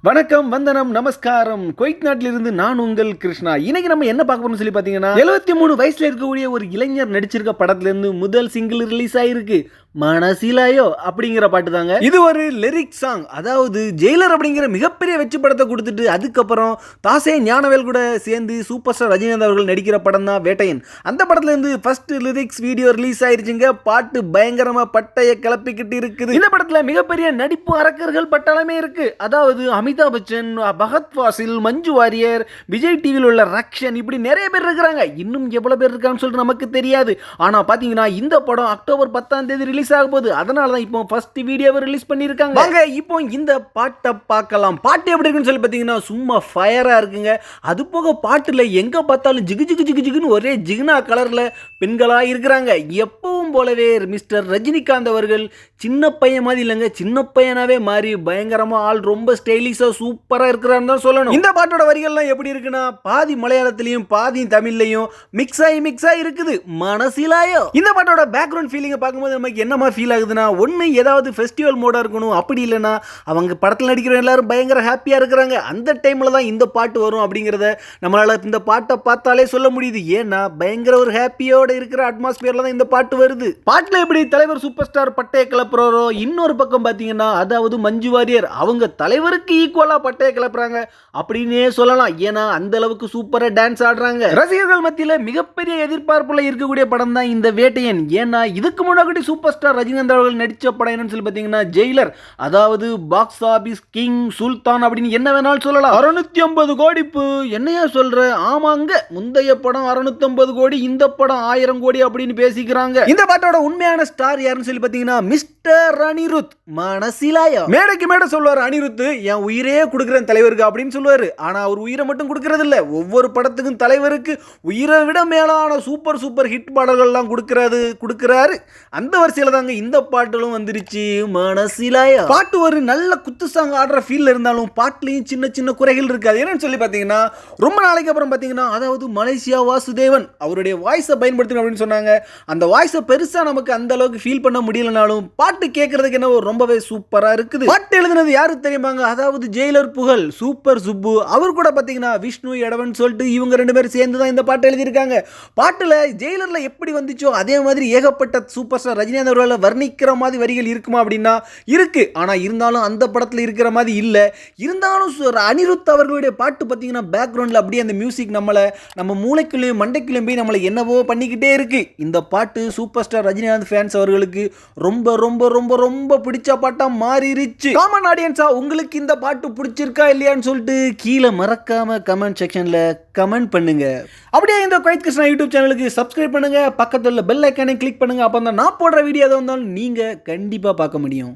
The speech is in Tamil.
வணக்கம், வந்தனம், நமஸ்காரம். குவைத் நாட்டிலிருந்து நான் உங்கள் கிருஷ்ணா. இன்னைக்கு நம்ம என்ன பார்க்க போறோம்னு சொல்லி பார்த்தீங்கன்னா, 73 வயசுல இருக்கக்கூடிய ஒரு இளைஞர் நடிச்சிருக்க படத்துல இருந்து முதல் சிங்கிள் ரிலீஸ் ஆயிருக்கு. மனசிலாயோ அப்படிங்கிற பாட்டு தாங்க. இது ஒரு லிரிக் சாங். அதாவது ஜெயிலர் அப்படிங்கிற மிகப்பெரிய வெற்றி படத்தை கொடுத்துட்டு அதுக்கப்புறம் தாசே ஞானவேல் கூட சேர்ந்து சூப்பர் ஸ்டார் ரஜினிகாந்த் அவர்கள் நடிக்கிற படம் தான் வேட்டையன். அந்த படத்துல இருந்து ஃபர்ஸ்ட் லிரிக்ஸ் வீடியோ ரிலீஸ் ஆயிருச்சுங்க. பாட்டு பயங்கரமா பட்டைய கிளப்பிக்கிட்டு இருக்குது. இந்த படத்துல மிகப்பெரிய நடிப்பு அரக்கர்கள் பட்டாளமே இருக்கு. அதாவது அமிதாப் பச்சன், பகத் ஃபாசில், மஞ்சு வாரியர், விஜய் டிவியில் உள்ள ரக்ஷன், இப்படி நிறைய பேர் இருக்கிறாங்க. இன்னும் எவ்வளவு பேர் இருக்கான்னு சொல்லிட்டு நமக்கு தெரியாது. ஆனா பாத்தீங்கன்னா இந்த படம் அக்டோபர் 10ஆம் தேதி ரிலீஸ் ஆக போகுது. அதனால தான் இப்போ ஃபர்ஸ்ட் வீடியோவை ரிலீஸ் பண்ணிருக்காங்க. வாங்க இப்போ இந்த பாட்டை பார்க்கலாம். பாட்டு எப்படி இருக்குன்னு சொல்லி பாத்தீங்கன்னா சும்மா ஃபயரா இருக்குங்க. அது போக பாட்டுல எங்க பார்த்தாலும் ஜிகு ஜிகு ஜிகு ஜிகுன்னு ஒரே ஜிகுனா கலர்ல பெண்களா இருக்கிறாங்க. எப்பவும் போலவே மிஸ்டர் ரஜினிகாந்த் அவர்கள் சின்ன பையன் மாதிரி இல்லைங்க, சின்ன பையனாவே மாறி பயங்கரமா ஆள் ரொம்ப ஸ்டைலிஷா சூப்பரா இருக்கிறான்னு தான் சொல்லணும். இந்த பாட்டோட வரிகள்லாம் எப்படி இருக்குன்னா பாதி மலையாளத்திலையும் பாதி தமிழ்லையும் மிக்ஸ் ஆகி இருக்குது. மனசிலாயோ. இந்த பாட்டோட பேக்ரவுண்ட் ஃபீலிங்கை பார்க்கும்போது நமக்கு என்னமா ஃபீல் ஆகுதுன்னா, ஒன்று ஏதாவது ஃபெஸ்டிவல் மோடாக இருக்கணும், அப்படி இல்லைன்னா அவங்க படத்தில் நடிக்கிற எல்லாரும் பயங்கர ஹாப்பியாக இருக்கிறாங்க. அந்த டைமில் தான் இந்த பாட்டு வரும் அப்படிங்கிறத நம்மளால் இந்த பாட்டை பார்த்தாலே சொல்ல முடியுது. ஏன்னா பயங்கர ஒரு ஹாப்பியோட இருக்கிற அட்மாஸ்பியரில் தான் இந்த பாட்டு வருது. பாட்டில் எப்படி தலைவர் சூப்பர் ஸ்டார் பட்டைய கிளப்புறாரோ, இன்னொரு பக்கம் பார்த்தீங்கன்னா அதாவது மஞ்சு வாரியர் அவங்க தலைவருக்கு ஈக்குவலாக பட்டைய கிளப்புறாங்க அப்படின்னே சொல்லலாம். ஏன்னா அந்த அளவுக்கு சூப்பராக டான்ஸ் ஆடுறாங்க. ரசிகர்கள் மத்தியில் மிகப்பெரிய எதிர்பார்ப்புல இருக்கக்கூடிய படம் தான் இந்த வேட்டையன். ஏன்னா இதுக்கு முன்னாடி சூப்பர் ஸ்டார் ரஜினிகாந்த் அவர்கள் நடிச்ச படம் என்னன்னு சொல்லி பார்த்தீங்கன்னா ஜெயிலர். அதாவது பாக்ஸ் ஆபீஸ் கிங், சுல்தான் அப்படின்னு என்ன வேணாலும் சொல்லலாம். 650 கோடி. என்னையா சொல்ற? ஆமாங்க, முந்தைய படம் 650 கோடி, இந்த படம் 1000 கோடி அப்படின்னு பேசிக்கிறாங்க. இந்த பாட்டோட உண்மையான ஸ்டார் யாருன்னு சொல்லி பார்த்தீங்கன்னா மிஸ்டர் அனிருத். மனசிலாயோ. மேடைக்கு மேடை சொல்லுவார் அனிருத், என் உயிரே கொடுக்குறேன் தலைவருக்கு அப்படின்னு சொல்லுவாரு. ஆனா அவர் உயிரை மட்டும் கொடுக்கறது இல்ல, ஒவ்வொரு படத்துக்கும் தலைவருக்கு உயிரை விட மேலான சூப்பர் சூப்பர் ஹிட் பாடல்கள்லாம் கொடுக்கிறாரு. அந்த வரிசையில தாங்க இந்த பாட்டுகளும் வந்துருச்சு. மனசிலாயோ. பாட்டு ஒரு நல்ல குத்து சாங் ஆடுற ஃபீல்ல இருந்தாலும் பாட்டுலயும் சின்ன சின்ன குறைகள் இருக்காது. என்னன்னு சொல்லி பாத்தீங்கன்னா ரொம்ப நாளைக்கு அப்புறம் பாத்தீங்கன்னா அதாவது மலேசியா வாசுதேவன் அவருடைய வாய்ஸை பயன்படுத்தணும் அப்படின்னு சொன்னாங்க. அந்த வாய்ஸை பெருசா நமக்கு அந்த அளவுக்கு ஃபீல் பண்ண முடியலனாலும் பாட்டு கேட்கறதுக்கு என்ன ரொம்பவே சூப்பரா இருக்குது. பாட்டு எழுதுனது யாரு தெரியுமாங்க? அதாவது ஜெயிலர் புகழ் சூப்பர் சுப்பு. அவர் கூட பாத்தீங்கன்னா விஷ்ணு எடவன் சொல்லிட்டு இவங்க ரெண்டு பேரும் சேர்ந்து தான் இந்த பாட்டு எழுதியிருக்காங்க. பாட்டுல ஜெயிலர்ல எப்படி வந்துச்சோ அதே மாதிரி ஏகப்பட்ட சூப்பர் ஸ்டார் ரஜினிகாந்த் அவர்களை வர்ணிக்கிற மாதிரி வரிகள் இருக்குமா அப்படின்னா இருக்கு. ஆனா இருந்தாலும் அந்த படத்துல இருக்கிற மாதிரி இல்ல. இருந்தாலும் அனிருத் அவர்களுடைய பாட்டு பாத்தீங்கன்னா பேக்ரவுண்ட்ல அப்படியே அந்த மியூசிக் நம்ம மூளைக்குள்ளேயும் மண்டைக்குள்ளேயும் போய் நம்மளை என்னவோ பண்ணிக்கிட்டே இருக்கு. இந்த பாட்டு சூப்பர் ஸ்டார் ரஜினிகாந்த் ஃபேன்ஸ் அவர்களுக்கு ரொம்ப ரொம்ப ரொம்ப ரொம்ப பிடிச்ச பாட்டா மாறிடுச்சு. காமன் ஆடியன்ஸா உங்களுக்கு இந்த பாட்டு பிடிச்சிருக்கா இல்லையான்னு சொல்லிட்டு கீழே மறக்காம கமெண்ட் செக்ஷன்ல கமெண்ட் பண்ணுங்க. அப்படியே இந்த குவைத் கிருஷ்ணா யூடியூப் சேனலுக்கு சப்ஸ்கிரைப் பண்ணுங்க, பக்கத்துல பெல் ஐக்கானை கிளிக் பண்ணுங்க. அப்போ நான் போடுற வீடியோ எது வந்தாலும் நீங்க கண்டிப்பா பார்க்க முடியும்.